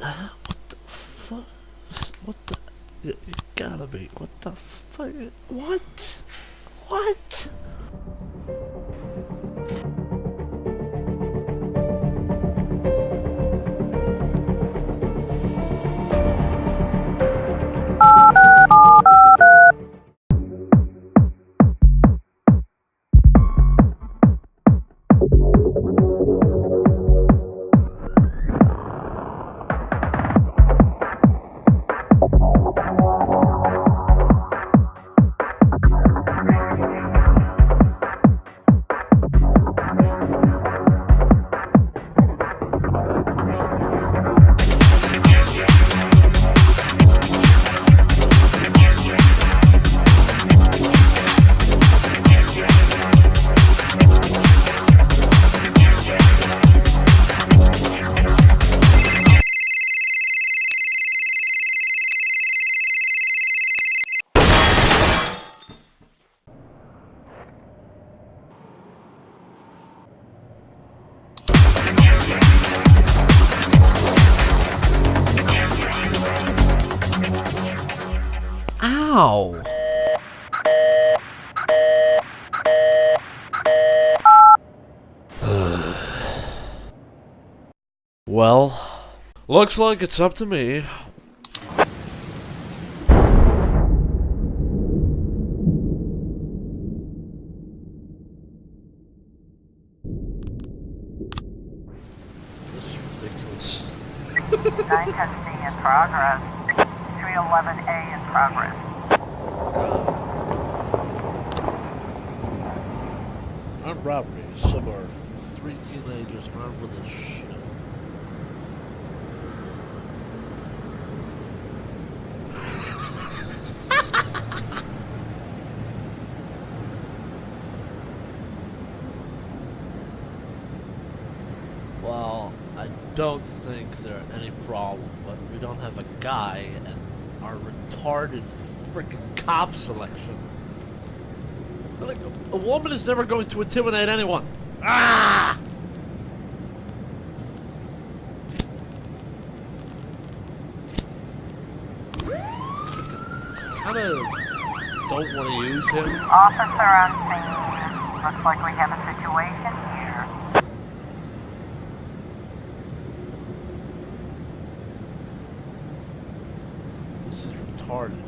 What the fuck? What the? You gotta be. What the fuck? What? What? Ow! Well, looks like it's up to me. This is ridiculous. 9 testing in progress. 311A in progress. Armed robbery. Some are 3 teenagers armed with a shit. Well, I don't think there are any problem, but we don't have a guy and our retarded freaking cop selection. Like, a woman is never going to intimidate anyone. Ah! Kinda don't want to use him. Officer on scene. Looks like we have a situation here. This is retarded.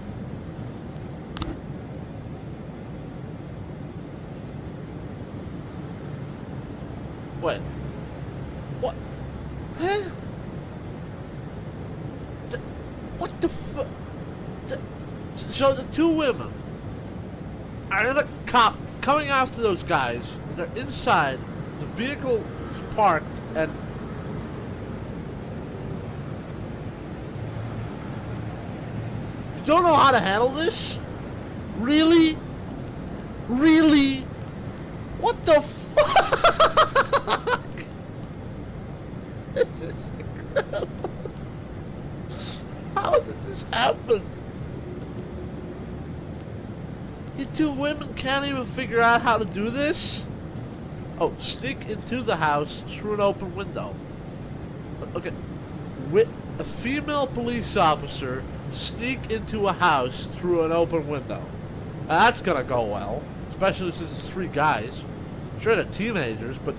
Wait. What? Huh? What the fuck? So the 2 women are in a cop coming after those guys. They're inside. The vehicle is parked and you don't know how to handle this? Really? Really? What the fuck? This is incredible. How did this happen? You 2 women can't even figure out how to do this? Oh, sneak into the house through an open window. Okay. With a female police officer sneak into a house through an open window. Now, that's gonna go well. Especially since it's 3 guys. Sure, they're teenagers, but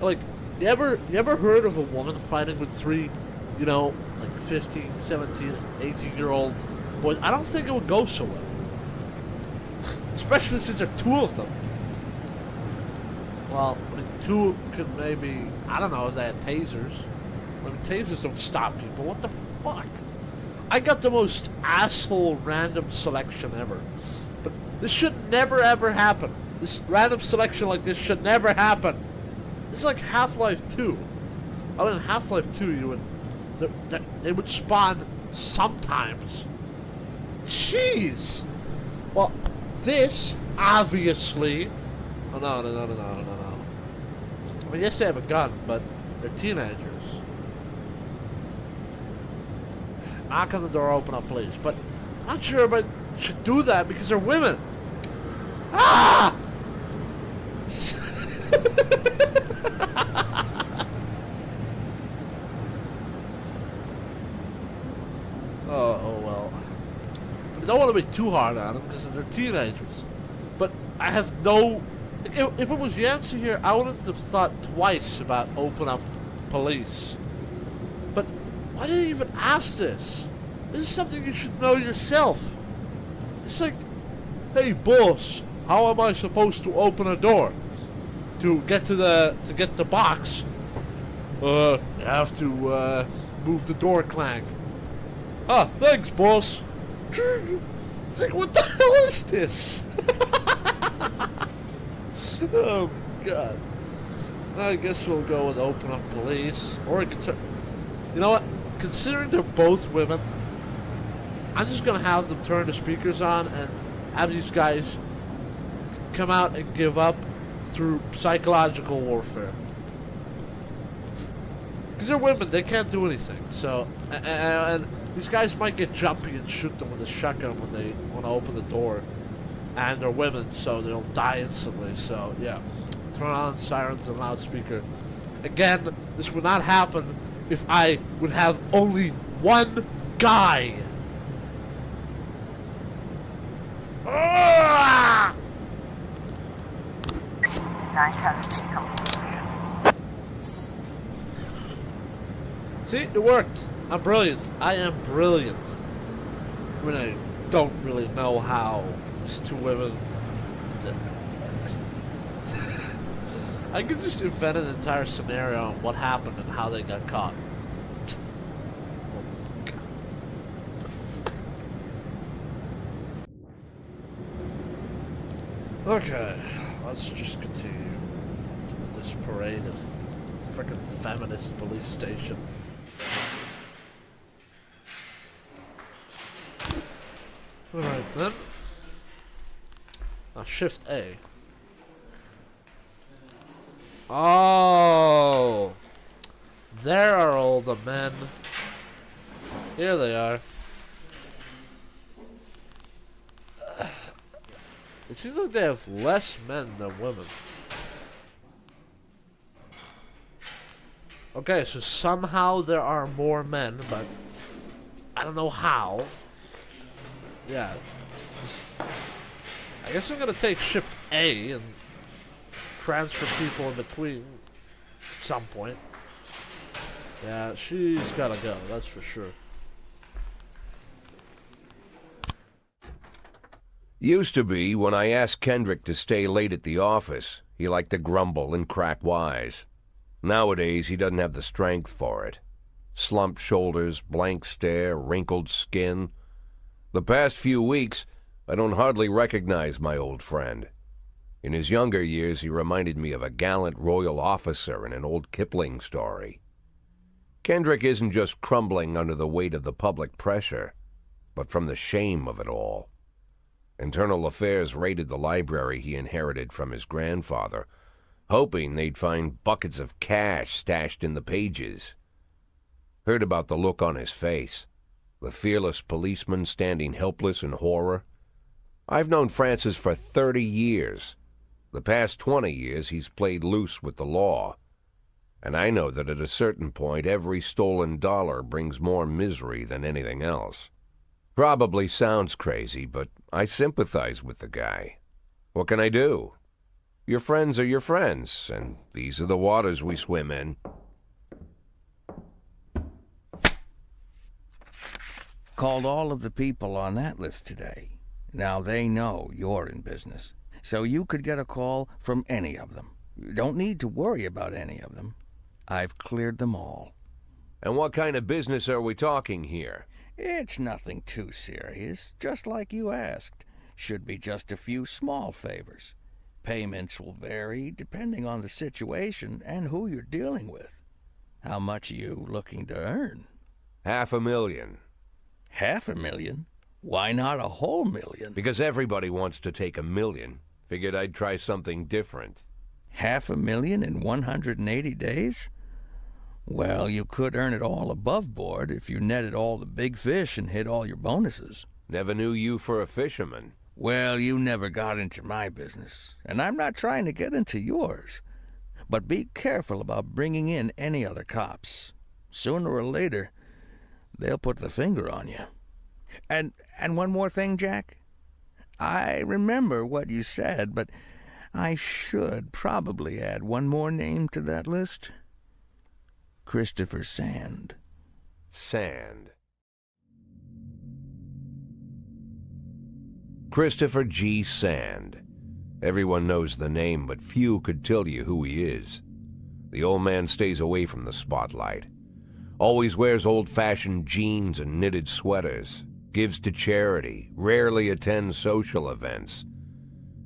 like, you ever heard of a woman fighting with 3, you know, like 15, 17, 18-year-old boys? I don't think it would go so well. Especially since there are 2 of them. Well, I mean, 2 could maybe, I don't know, if they had tasers. I mean, tasers don't stop people. What the fuck? I got the most asshole random selection ever. But this should never ever happen. This random selection like this should never happen. It's like Half-Life 2. I mean, in Half-Life 2, you would, they would spawn sometimes. Jeez. Well, this obviously. Oh no. I mean, yes, they have a gun, but they're teenagers. Knock on the door, open up, please. But I'm not sure everybody should do that because they're women. Ah! I don't want to be too hard on them because they're teenagers. But I have no... If it was Yancey here, I wouldn't have thought twice about opening up police. But why did you even ask this? This is something you should know yourself. It's like, hey boss, how am I supposed to open a door? To get to the box, you have to move the door clank. Ah, thanks, boss. It's like, what the hell is this? Oh God. I guess we'll go with open up police, or we could you know what? Considering they're both women, I'm just gonna have them turn the speakers on and have these guys come out and give up through psychological warfare. Because they're women, they can't do anything. So, and these guys might get jumpy and shoot them with a shotgun when they want to open the door. And they're women, so they'll die instantly. So, yeah. Turn on sirens and loudspeaker. Again, this would not happen if I would have only one guy. Ah! Design testing complete. See, it worked. I'm brilliant. I am brilliant. I mean, I don't really know how these two women... I could just invent an entire scenario on what happened and how they got caught. Okay, let's just continue to this parade of frickin' feminist police station. Alright then. Now shift A. Oh! There are all the men. Here they are. It seems like they have less men than women. Okay, so somehow there are more men, but I don't know how. Yeah. I guess I'm gonna take shift A and transfer people in between at some point. Yeah, she's gotta go, that's for sure. Used to be, when I asked Kendrick to stay late at the office, he liked to grumble and crack wise. Nowadays, he doesn't have the strength for it. Slumped shoulders, blank stare, wrinkled skin. The past few weeks, I don't hardly recognize my old friend. In his younger years, he reminded me of a gallant royal officer in an old Kipling story. Kendrick isn't just crumbling under the weight of the public pressure, but from the shame of it all. Internal Affairs raided the library he inherited from his grandfather, hoping they'd find buckets of cash stashed in the pages. Heard about the look on his face, the fearless policeman standing helpless in horror. I've known Francis for 30 years. The past 20 years he's played loose with the law. And I know that at a certain point every stolen dollar brings more misery than anything else. Probably sounds crazy, but I sympathize with the guy. What can I do? Your friends are your friends, and these are the waters we swim in. Called all of the people on that list today. Now they know you're in business, so you could get a call from any of them. You don't need to worry about any of them. I've cleared them all. And what kind of business are we talking here? It's nothing too serious, just like you asked. Should be just a few small favors. Payments will vary depending on the situation and who you're dealing with. How much are you looking to earn? $500,000. $500,000? Why not a whole million? Because everybody wants to take $1 million. Figured I'd try something different. $500,000 in 180 days? Well, you could earn it all above board if you netted all the big fish and hit all your bonuses. Never knew you for a fisherman. Well, you never got into my business, and I'm not trying to get into yours. But be careful about bringing in any other cops. Sooner or later, they'll put the finger on you. And one more thing, Jack. I remember what you said, but I should probably add one more name to that list. Christopher Sand. Sand. Christopher G. Sand. Everyone knows the name, but few could tell you who he is. The old man stays away from the spotlight. Always wears old-fashioned jeans and knitted sweaters. Gives to charity. Rarely attends social events.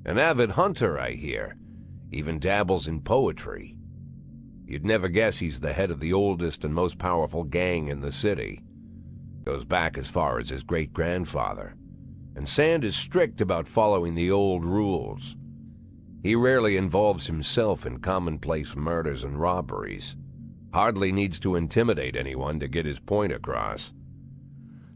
An avid hunter, I hear. Even dabbles in poetry. You'd never guess he's the head of the oldest and most powerful gang in the city. Goes back as far as his great-grandfather. And Sand is strict about following the old rules. He rarely involves himself in commonplace murders and robberies. Hardly needs to intimidate anyone to get his point across.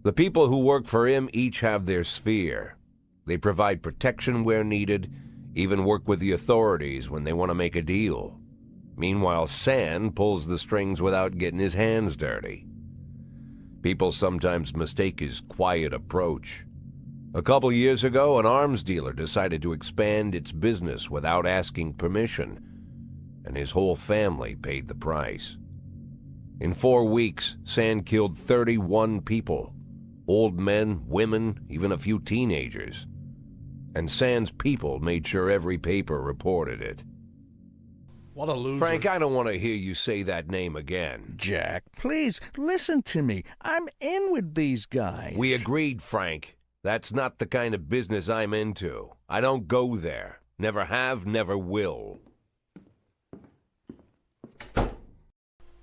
The people who work for him each have their sphere. They provide protection where needed, even work with the authorities when they want to make a deal. Meanwhile, Sand pulls the strings without getting his hands dirty. People sometimes mistake his quiet approach. A couple years ago, an arms dealer decided to expand its business without asking permission, and his whole family paid the price. In 4 weeks, Sand killed 31 people. Old men, women, even a few teenagers. And Sand's people made sure every paper reported it. What a loser. Frank, I don't want to hear you say that name again. Jack, please, listen to me. I'm in with these guys. We agreed, Frank. That's not the kind of business I'm into. I don't go there. Never have, never will.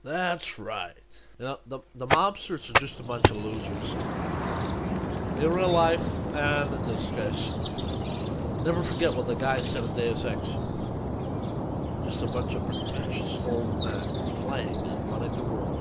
That's right. You know, the mobsters are just a bunch of losers. In real life and in this case. Never forget what the guy said in Deus Ex. Just a bunch of pretentious old men playing and running the world.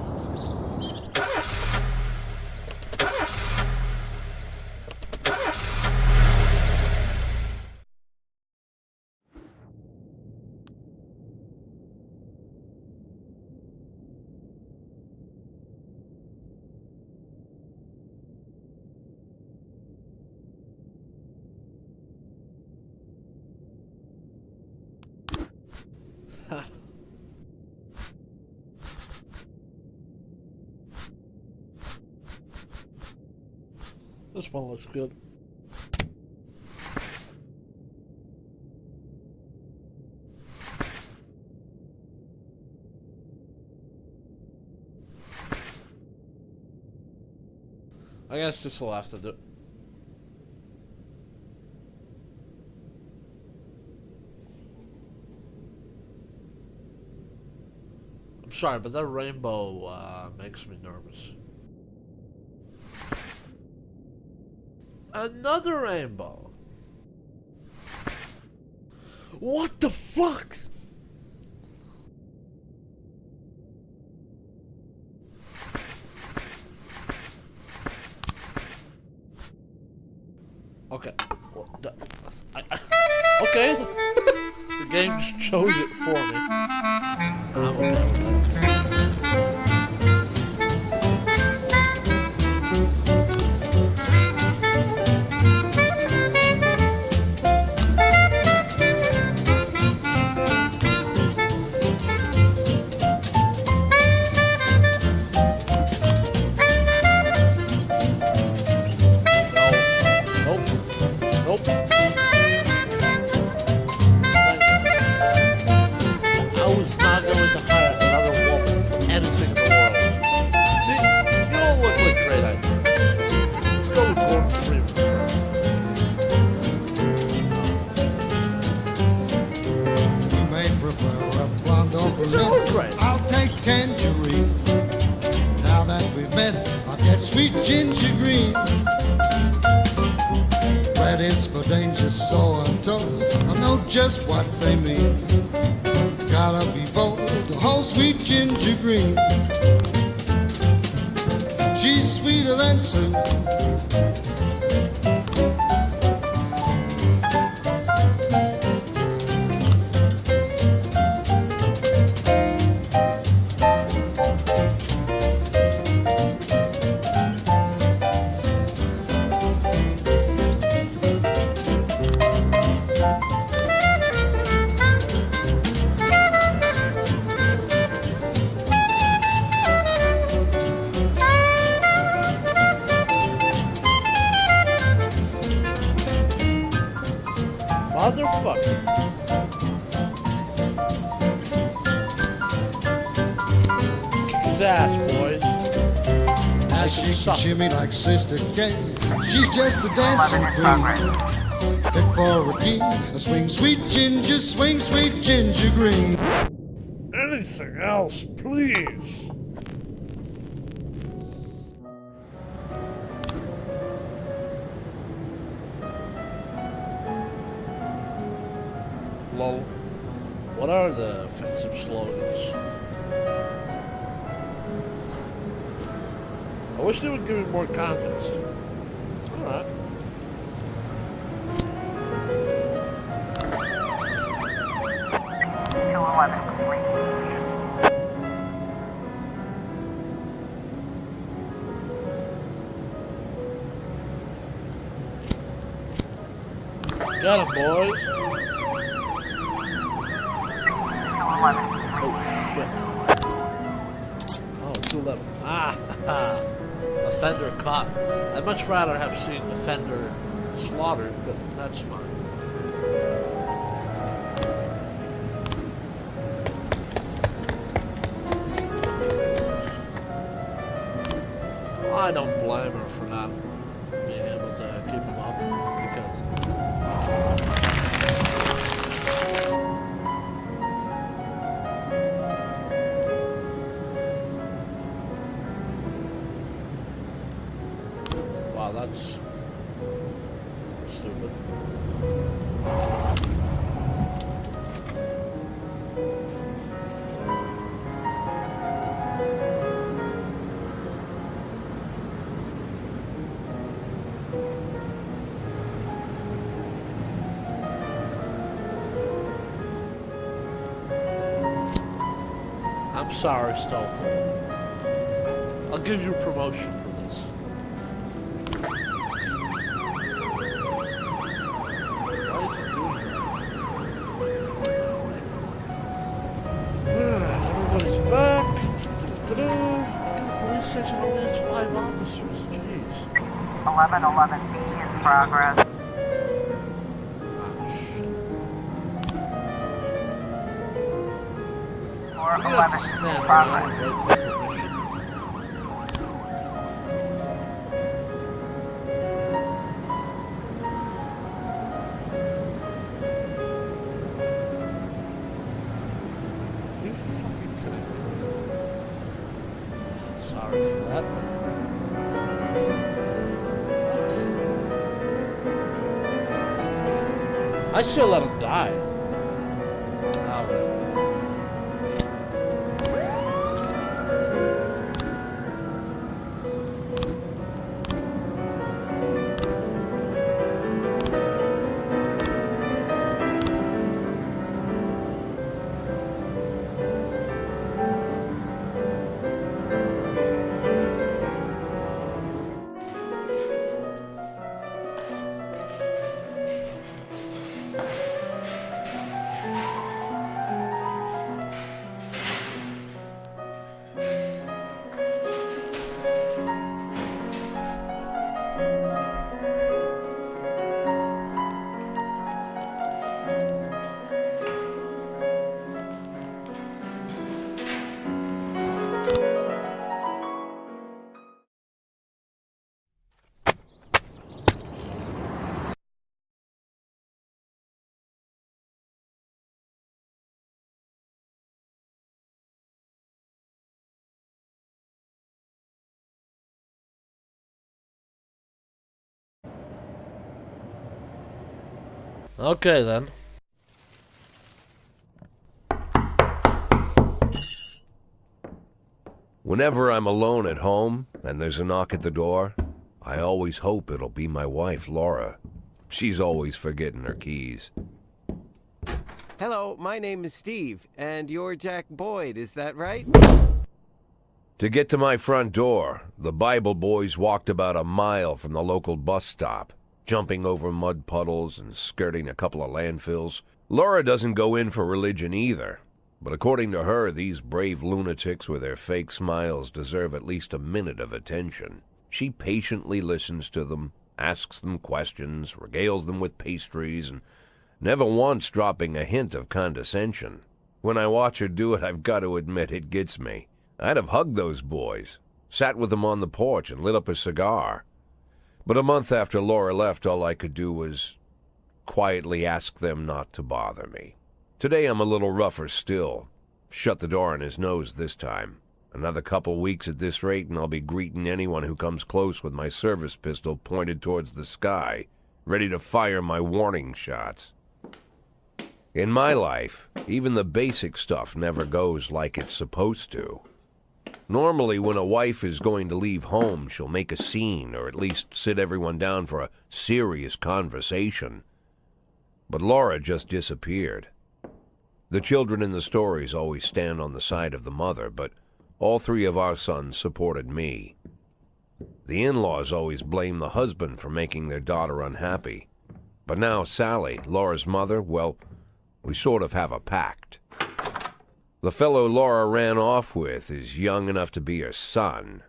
This one looks good. I guess this will have to do. I'm sorry, but that rainbow makes me nervous. Another rainbow. What the fuck? Okay. Okay. The game just chose it for me. I'm okay with that. I'll take tangerine. Now that we've met, I'll get sweet ginger green. Red is for danger, so I'm told. I know just what they mean. Gotta be bold to hold sweet ginger green. She's sweeter than soup. can she can suck. shimmy like Sister Kay. She's just a 11 dancing in queen. progress. Fit for a king. A swing, sweet ginger, swing, sweet ginger green. Anything else, please? Lol. What are the offensive slogans? I wish they would give me more context. Alright. To 11 complete. Got him, boys. To 11 complete. Oh, shit. Oh, 211. Ah, offender caught. I'd much rather have seen offender slaughtered, but that's fine. I don't blame her for not being able to keep him up because wow, that's stupid. I'm sorry, Stealthful. I'll give you a promotion for this. Why is it doing that? Everybody's back. Police station only has 5 officers. Jeez. 1111B in progress. Or I'm gonna have 11 to in stand progress. around and wait for position. You fucking kidding me? Sorry for that. What? I still let him die. Oh, whatever. Okay then. Whenever I'm alone at home and there's a knock at the door, I always hope it'll be my wife, Laura. She's always forgetting her keys. Hello, my name is Steve, and you're Jack Boyd, is that right? To get to my front door, the Bible boys walked about a mile from the local bus stop, jumping over mud puddles and skirting a couple of landfills. Laura doesn't go in for religion either, but according to her, these brave lunatics with their fake smiles deserve at least a minute of attention. She patiently listens to them, asks them questions, regales them with pastries, and never once dropping a hint of condescension. When I watch her do it, I've got to admit it gets me. I'd have hugged those boys. Sat with them on the porch and lit up a cigar. But a month after Laura left, all I could do was quietly ask them not to bother me. Today I'm a little rougher still. Shut the door on his nose this time. Another couple weeks at this rate and I'll be greeting anyone who comes close with my service pistol pointed towards the sky, ready to fire my warning shots. In my life, even the basic stuff never goes like it's supposed to. Normally, when a wife is going to leave home, she'll make a scene or at least sit everyone down for a serious conversation. But Laura just disappeared. The children in the stories always stand on the side of the mother, but all three of our sons supported me. The in-laws always blame the husband for making their daughter unhappy. But now Sally, Laura's mother, well, we sort of have a pact. The fellow Laura ran off with is young enough to be her son.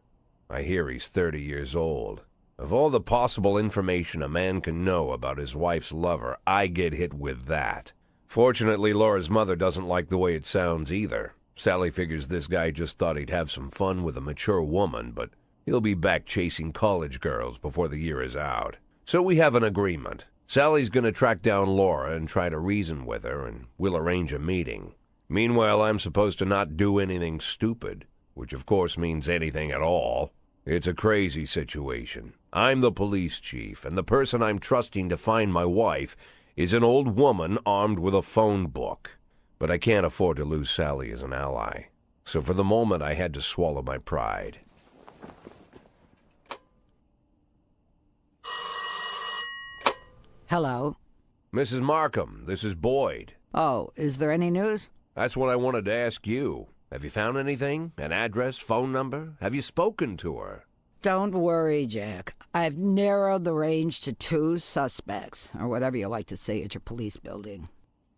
I hear he's 30 years old. Of all the possible information a man can know about his wife's lover, I get hit with that. Fortunately, Laura's mother doesn't like the way it sounds either. Sally figures this guy just thought he'd have some fun with a mature woman, but he'll be back chasing college girls before the year is out. So we have an agreement. Sally's gonna track down Laura and try to reason with her, and we'll arrange a meeting. Meanwhile, I'm supposed to not do anything stupid, which of course means anything at all. It's a crazy situation. I'm the police chief, and the person I'm trusting to find my wife is an old woman armed with a phone book. But I can't afford to lose Sally as an ally. So for the moment, I had to swallow my pride. Hello. Mrs. Markham, this is Boyd. Oh, is there any news? That's what I wanted to ask you. Have you found anything? An address, phone number? Have you spoken to her? Don't worry, Jack. I've narrowed the range to 2 suspects, or whatever you like to say at your police building.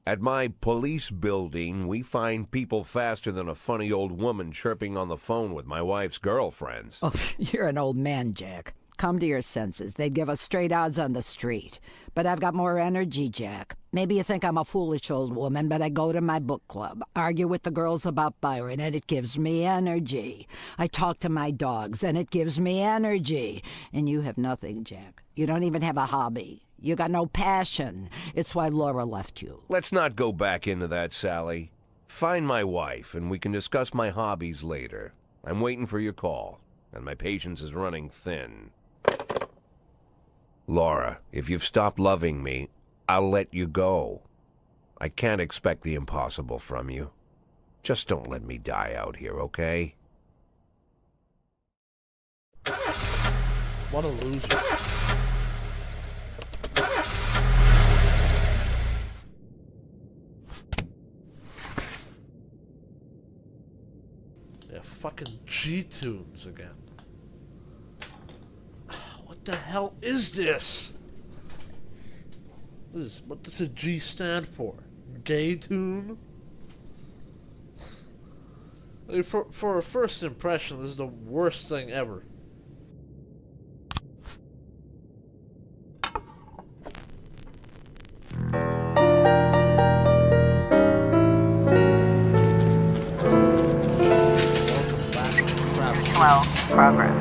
At my police building, we find people faster than a funny old woman chirping on the phone with my wife's girlfriends. Oh, you're an old man, Jack. Come to your senses. They'd give us straight odds on the street. But I've got more energy, Jack. Maybe you think I'm a foolish old woman, but I go to my book club, argue with the girls about Byron, and it gives me energy. I talk to my dogs, and it gives me energy. And you have nothing, Jack. You don't even have a hobby. You got no passion. It's why Laura left you. Let's not go back into that, Sally. Find my wife, and we can discuss my hobbies later. I'm waiting for your call, and my patience is running thin. Laura, if you've stopped loving me, I'll let you go. I can't expect the impossible from you. Just don't let me die out here, okay? What a loser. Yeah, fucking G-tunes again. What the hell is this? What does a G stand for? Gay tune? I mean, for a first impression, this is the worst thing ever. Welcome back to Travis. 12, progress.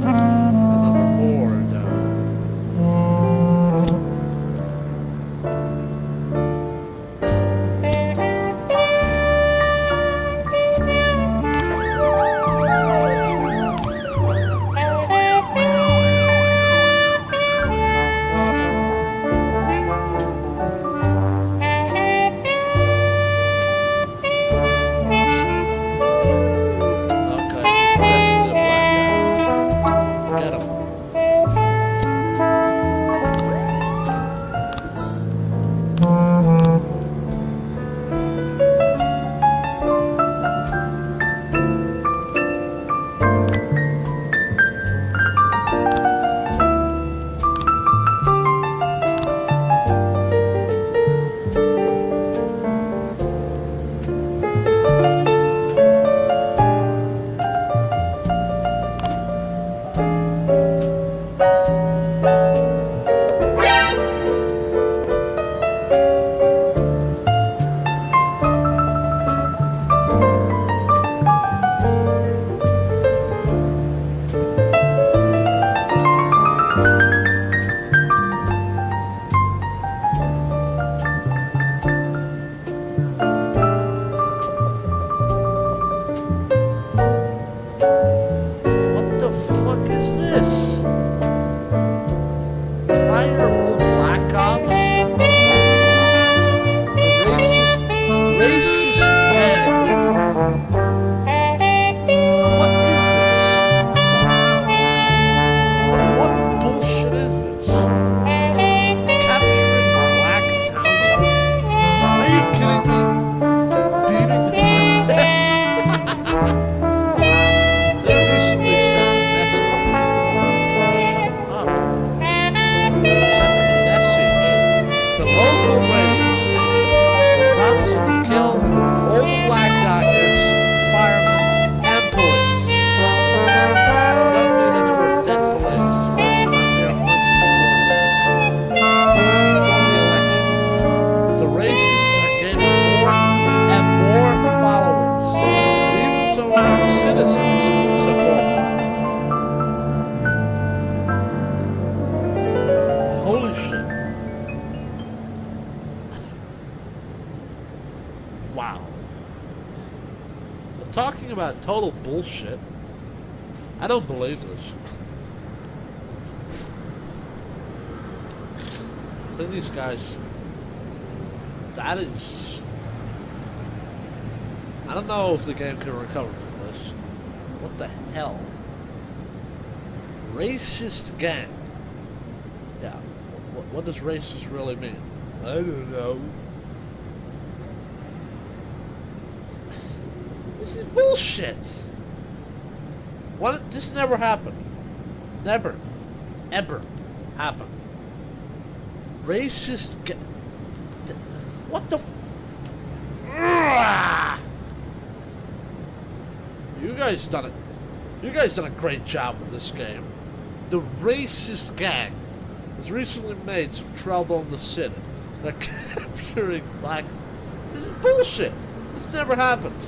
Another war down. talking about total bullshit. I don't believe this. I think these guys... That is... I don't know if the game can recover from this. What the hell? Racist gang. Yeah. What does racist really mean? I don't know. This is bullshit. What? This never happened. Never. Ever happened. Racist gang. What the You guys done it. You guys done a great job with this game. The racist gang has recently made some trouble in the city. They're capturing black. This is bullshit. This never happens.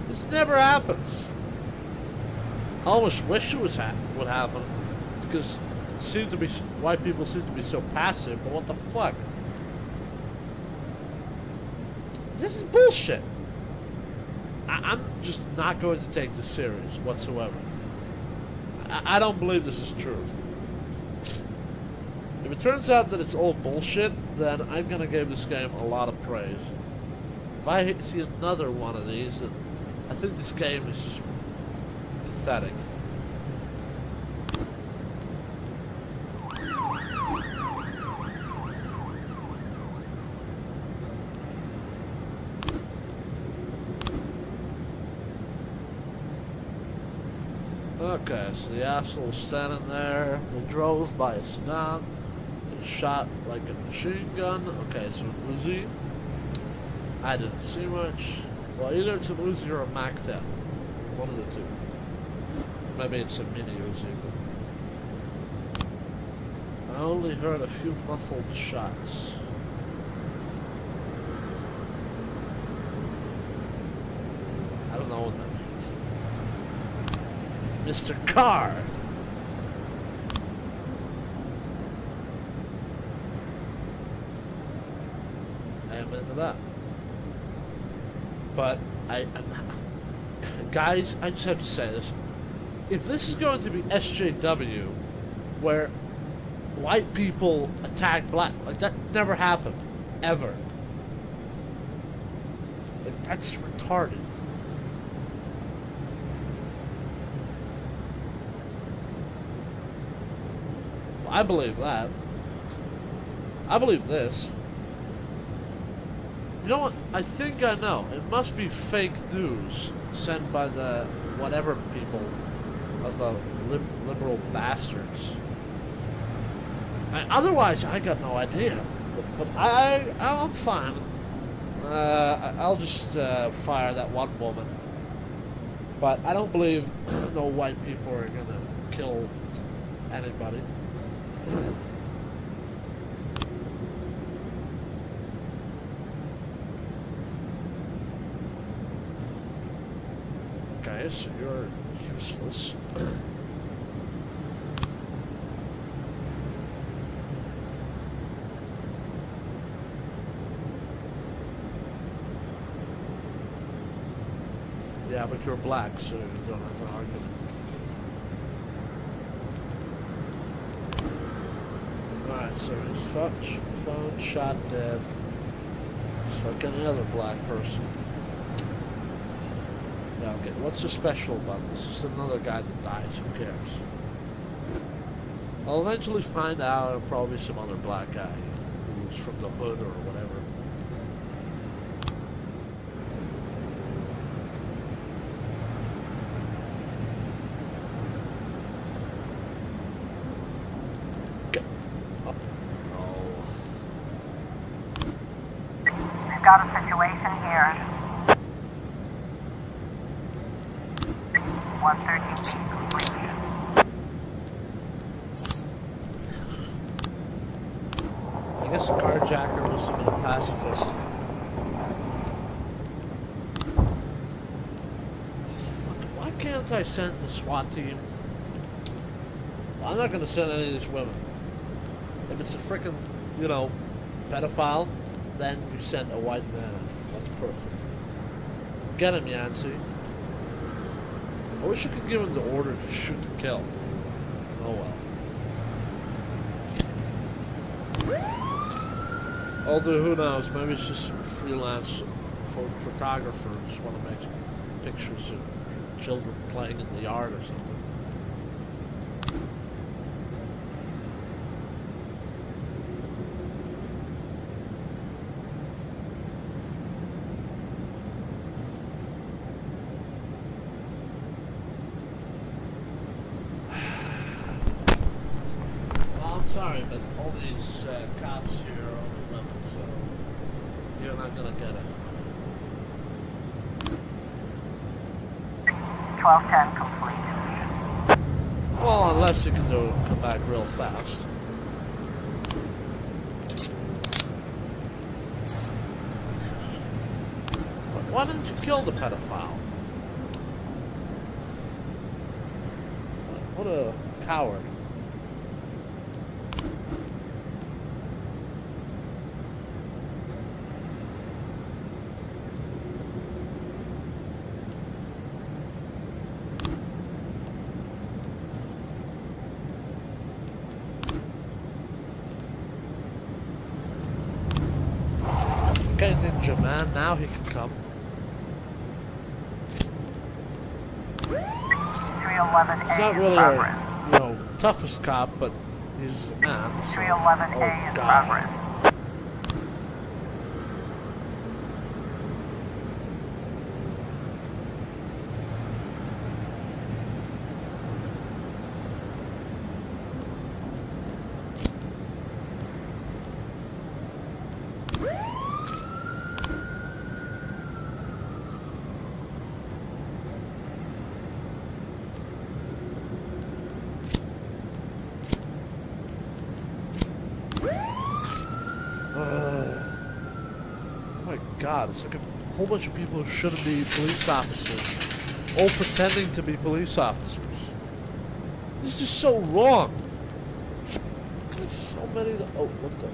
This never happens. I almost wish it would happen because it seemed to be white people seem to be so passive. But what the fuck? This is bullshit. I'm just not going to take this serious whatsoever. I don't believe this is true. If it turns out that it's all bullshit, then I'm going to give this game a lot of praise. If I see another one of these, I think this game is just pathetic. Okay, so the asshole's standing there. They drove by a gun. They shot like a machine gun. Okay, so an Uzi. I didn't see much. Well, either it's an Uzi or a Mac-10. One of the two. Maybe it's a mini Uzi. But I only heard a few muffled shots. I don't know what that means. Mr. Carr. I am into that. But guys, I just have to say this. If this is going to be SJW, where white people attack black, like that never happened. Ever. Like, that's retarded. I believe that. I believe this. You know what? I think I know. It must be fake news sent by the whatever people of the liberal bastards. Otherwise, I got no idea. But I'm fine. I'll just fire that one woman. But I don't believe no white people are gonna kill anybody. Okay, so you're useless. Yeah, but you're black, so you don't have an argument. Alright, so his phone shot dead. Just like any other black person. Yeah, okay, what's so special about this? Just another guy that dies, who cares? I'll eventually find out, and probably some other black guy who's from the hood or whatever. We've got a situation here. 113 feet complete. I guess a carjacker must have been a pacifist. Fuck, why can't I send the SWAT team? Well, I'm not gonna send any of these women. If it's a frickin', you know, pedophile, then you send a white man. That's perfect. Get him, Yancey. I wish I could give him the order to shoot to kill. Oh well. Although who knows, maybe it's just some freelance photographer who just want to make pictures of children playing in the yard or something. Sorry, but all these cops here are only women, so you're not gonna get it. 1210 complete. Well, unless you can come back real fast. Why didn't you kill the pedophile? What a coward. Okay, Ninja Man, now he can come. 311A He's not really our, toughest cop, but he's a man. So, 311A in God. progress. God, it's like a whole bunch of people who shouldn't be police officers, all pretending to be police officers. This is so wrong. There's so many. Oh, what the?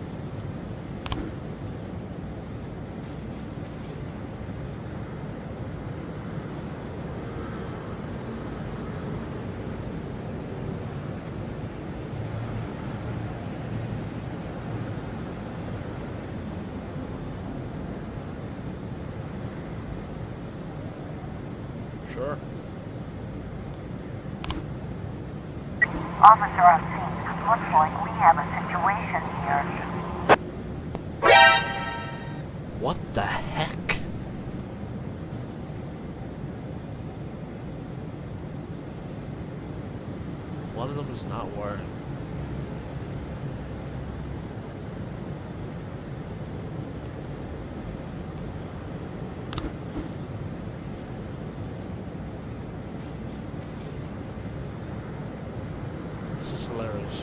Sure. Officer on scene. Looks like we have a situation here. What the heck? One of them is not wearing. This is hilarious.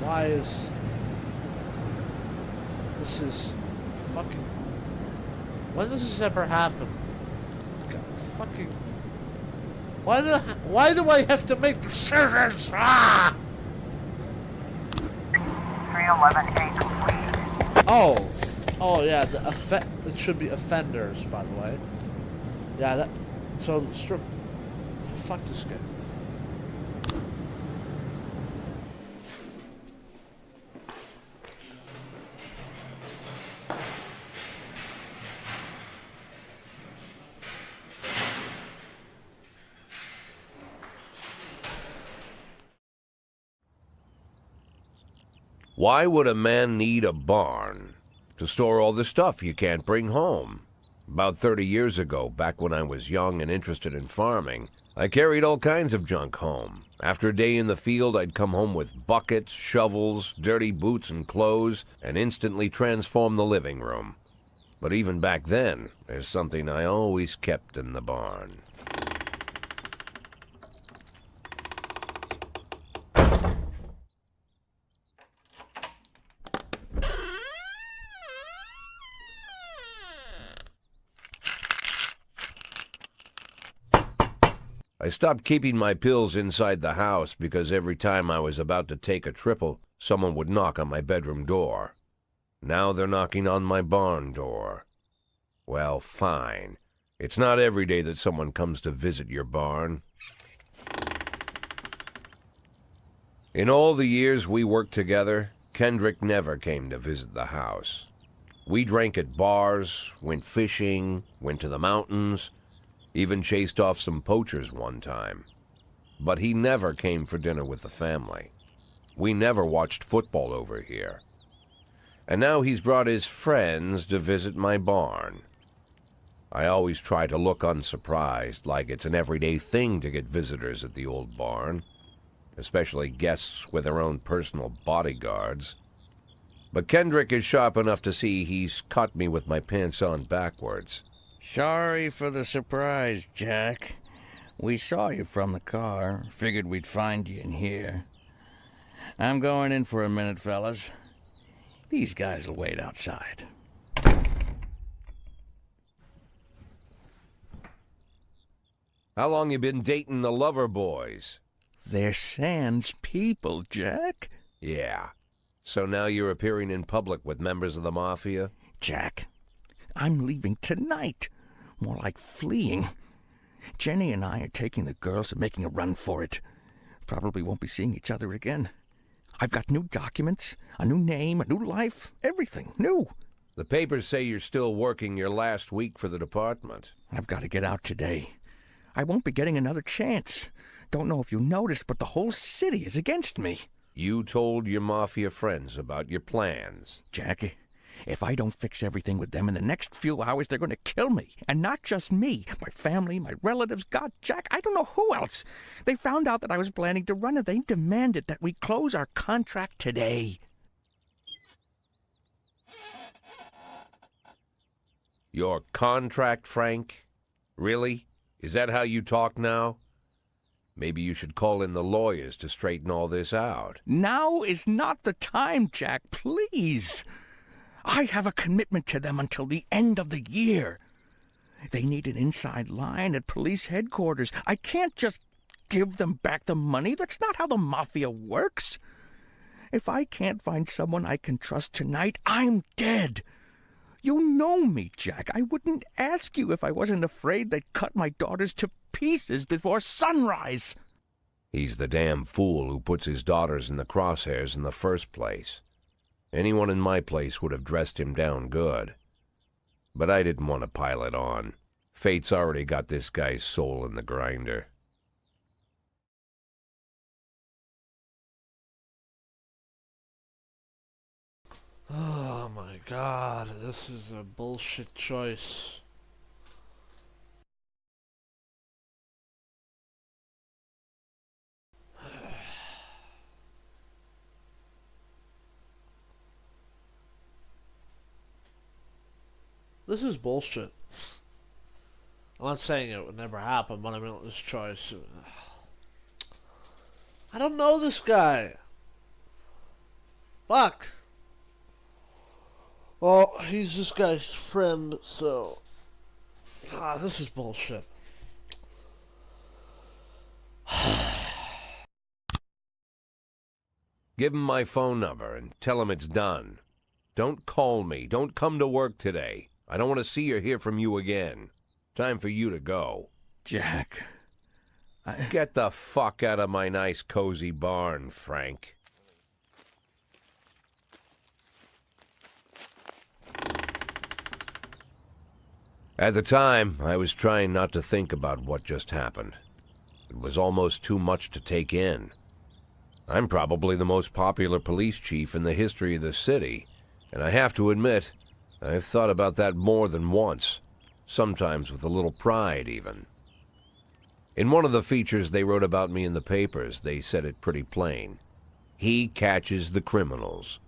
Why is this is fucking? When does this ever happen? God, fucking. Why do I have to make decisions? Ah! 311A complete. Oh yeah. It should be offenders, by the way. Yeah, that. So strip. Fuck this guy. Why would a man need a barn? To store all the stuff you can't bring home. About 30 years ago, back when I was young and interested in farming, I carried all kinds of junk home. After a day in the field, I'd come home with buckets, shovels, dirty boots and clothes, and instantly transform the living room. But even back then, there's something I always kept in the barn. I stopped keeping my pills inside the house because every time I was about to take a triple, someone would knock on my bedroom door. Now they're knocking on my barn door. Well, fine. It's not every day that someone comes to visit your barn. In all the years we worked together, Kendrick never came to visit the house. We drank at bars, went fishing, went to the mountains, even chased off some poachers one time. But he never came for dinner with the family. We never watched football over here. And now he's brought his friends to visit my barn. I always try to look unsurprised, like it's an everyday thing to get visitors at the old barn, especially guests with their own personal bodyguards. But Kendrick is sharp enough to see he's caught me with my pants on backwards. Sorry for the surprise, Jack. We saw you from the car. Figured we'd find you in here. I'm going in for a minute, fellas. These guys will wait outside. How long you been dating the lover boys? They're Sans people, Jack. Yeah. So now you're appearing in public with members of the Mafia? Jack, I'm leaving tonight. More like fleeing. Jenny and I are taking the girls and making a run for it. Probably won't be seeing each other again. I've got new documents, a new name, a new life, everything new. The papers say you're still working your last week for the department. I've got to get out today. I won't be getting another chance. Don't know if you noticed, but the whole city is against me. You told your Mafia friends about your plans. Jackie, if I don't fix everything with them in the next few hours, they're going to kill me. And not just me. My family, my relatives, God, Jack, I don't know who else. They found out that I was planning to run, and they demanded that we close our contract today. Your contract, Frank? Really? Is that how you talk now? Maybe you should call in the lawyers to straighten all this out. Now is not the time, Jack, please. I have a commitment to them until the end of the year. They need an inside line at police headquarters. I can't just give them back the money. That's not how the Mafia works. If I can't find someone I can trust tonight, I'm dead. You know me, Jack. I wouldn't ask you if I wasn't afraid they'd cut my daughters to pieces before sunrise. He's the damn fool who puts his daughters in the crosshairs in the first place. Anyone in my place would have dressed him down good. But I didn't want to pile it on. Fate's already got this guy's soul in the grinder. Oh my god, this is a bullshit choice. This is bullshit. I'm not saying it would never happen, but I mean this choice. I don't know this guy. Fuck. Well, he's this guy's friend, so... God, this is bullshit. Give him my phone number and tell him it's done. Don't call me. Don't come to work today. I don't want to see or hear from you again. Time for you to go. Jack, Get the fuck out of my nice cozy barn, Frank. At the time, I was trying not to think about what just happened. It was almost too much to take in. I'm probably the most popular police chief in the history of the city, and I have to admit, I've thought about that more than once, sometimes with a little pride even. In one of the features they wrote about me in the papers, they said it pretty plain. He catches the criminals.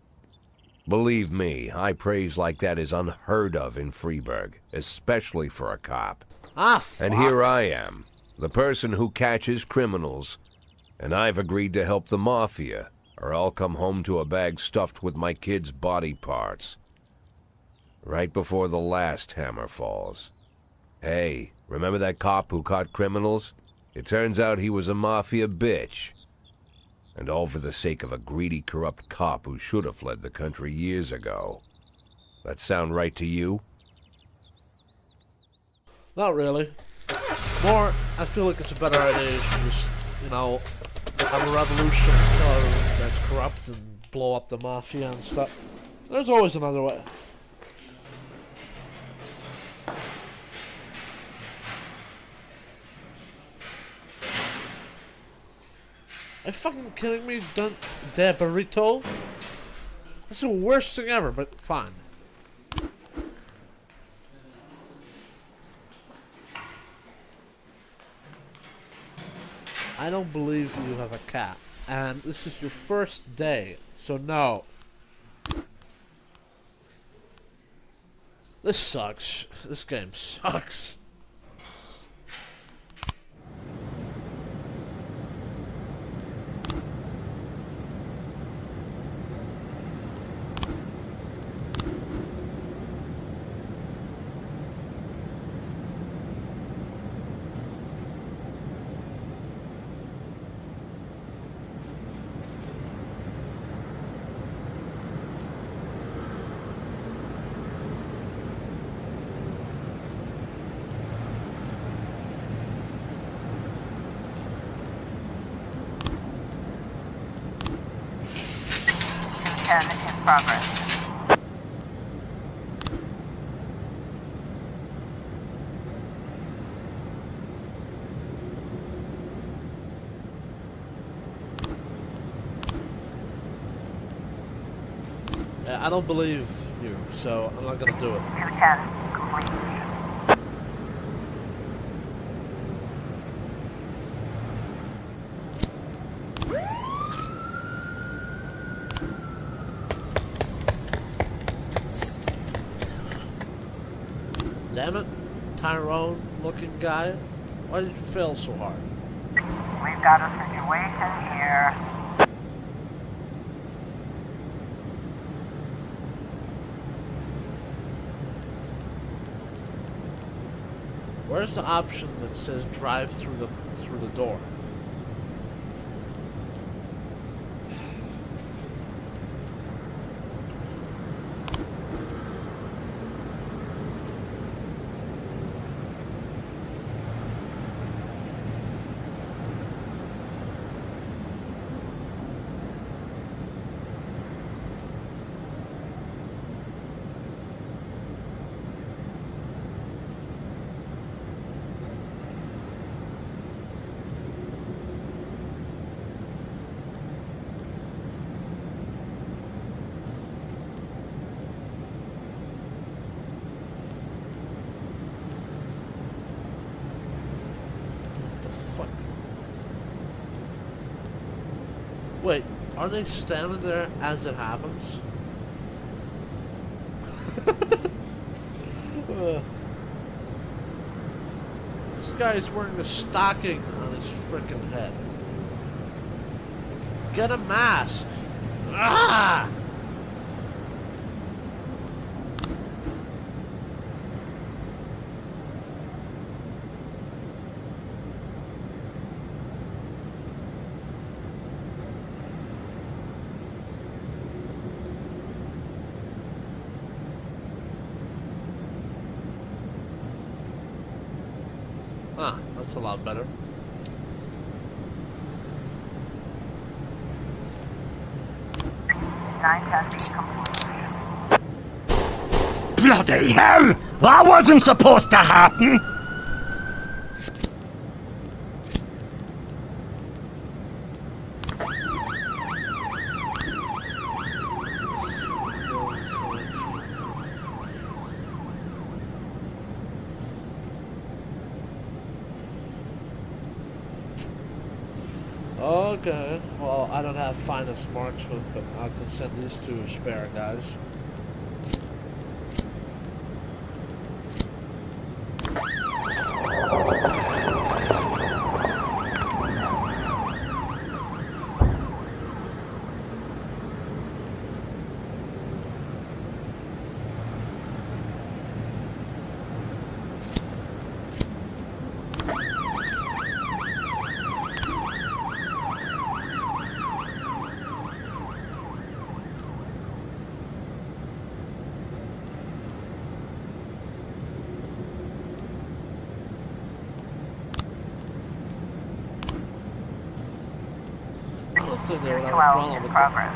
Believe me, high praise like that is unheard of in Freeburg, especially for a cop. Fuck. And here I am, the person who catches criminals, and I've agreed to help the Mafia, or I'll come home to a bag stuffed with my kids' body parts. Right before the last hammer falls. Hey, remember that cop who caught criminals? It turns out he was a Mafia bitch. And all for the sake of a greedy, corrupt cop who should have fled the country years ago. That sound right to you? Not really. More, I feel like it's a better idea to just, you know, have a revolution that's corrupt and blow up the mafia and stuff. There's always another way. Are you fucking kidding me? De burrito? That's the worst thing ever, but fine. I don't believe you have a cat. And this is your first day, so no. This sucks. This game sucks. In progress. I don't believe you, so I'm not gonna do it. 210 complete. Damn it, Tyrone looking guy. Why did you fail so hard? We've got a situation here. Where's the option that says drive through the door? Wait, are they standing there as it happens? This guy's wearing a stocking on his frickin' head. Get a mask! Ah! Ah, that's a lot better. Nine testing complete. Bloody hell! That wasn't supposed to happen! Okay, well, I don't have finest marksman, but I can send these two spare guys. in there without a 212 problem in with progress.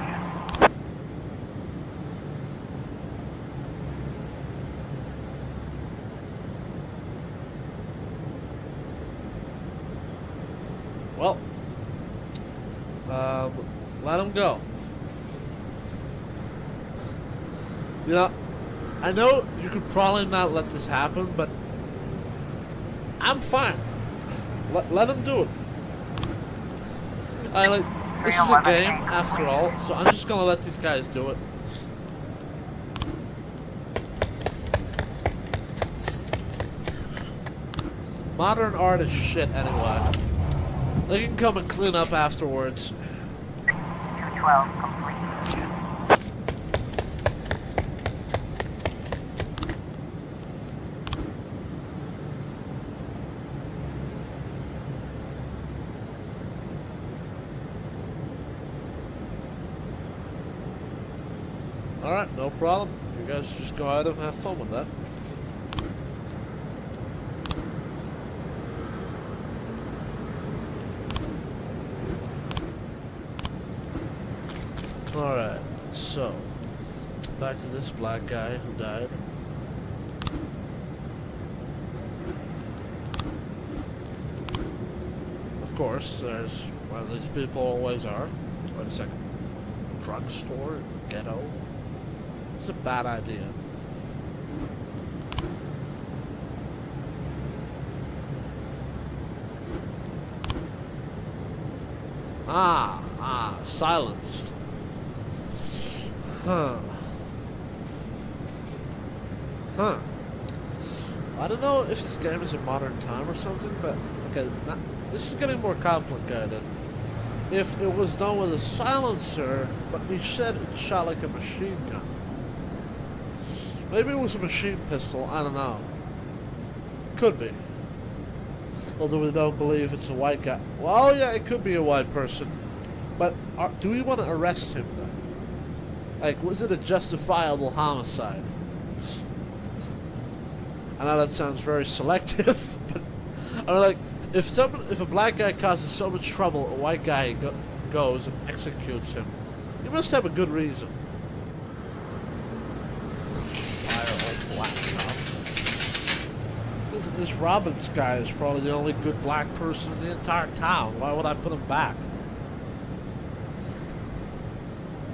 Well, let him go. You know, I know you could probably not let this happen, but I'm fine. Let him do it. This is a game after all, so I'm just gonna let these guys do it. Modern art is shit anyway. They can come and clean up afterwards. 212 complete. Alright, no problem. You guys just go ahead and have fun with that. Alright, so back to this black guy who died. Of course, there's one of these people always are. Wait a second. Drugstore? Ghetto? It's a bad idea. Silenced. Huh. I don't know if this game is a modern time or something, but okay, this is getting more complicated. If it was done with a silencer, but he said it shot like a machine gun. Maybe it was a machine pistol, I don't know. Could be. Although we don't believe it's a white guy. Well, yeah, it could be a white person. But do we want to arrest him then? Like, was it a justifiable homicide? I know that sounds very selective, but I mean, like, if a black guy causes so much trouble, a white guy goes and executes him, he must have a good reason. This Robbins guy is probably the only good black person in the entire town. Why would I put him back?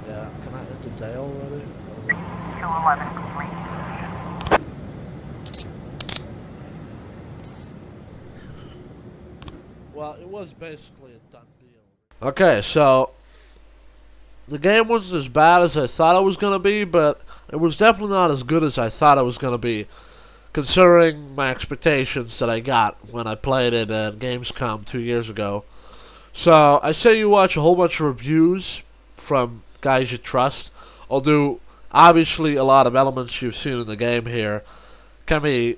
Yeah, can I hit the day already? 211 complete. Well, it was basically a done deal. Okay, so the game wasn't as bad as I thought it was going to be, but it was definitely not as good as I thought it was going to be, considering my expectations that I got when I played it at Gamescom 2 years ago. So I say you watch a whole bunch of reviews from guys you trust, although obviously a lot of elements you've seen in the game here can be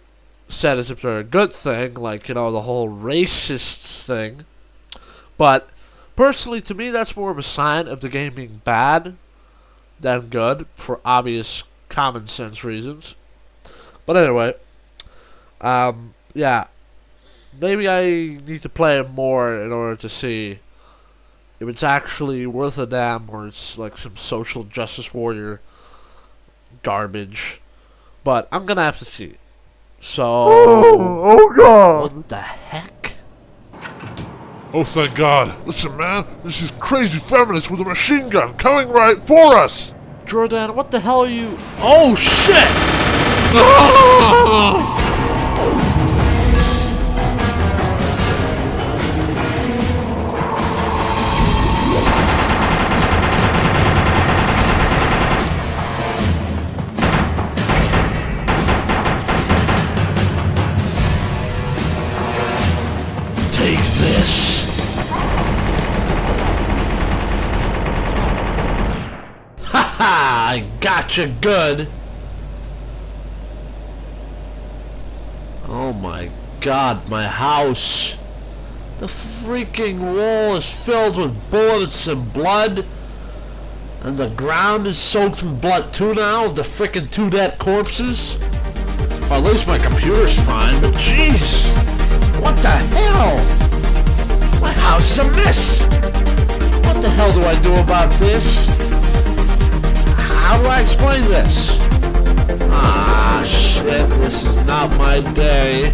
said as if they're a good thing, like, you know, the whole racist thing. But personally, to me, that's more of a sign of the game being bad than good, for obvious common sense reasons. But anyway, yeah, maybe I need to play it more in order to see if it's actually worth a damn or it's like some social justice warrior garbage. But I'm gonna have to see. So, oh God! What the heck? Oh, thank God. Listen, man, this is crazy feminist with a machine gun coming right for us! Jordan, what the hell are you? Oh, shit! Take this. Haha, I gotcha good. Oh my God, my house. The freaking wall is filled with bullets and blood. And the ground is soaked in blood too now of the freaking two dead corpses. Or at least my computer's fine, but jeez. What the hell? My house is a mess! What what the hell do I do about this? How do I explain this? Ah, shit, this is not my day.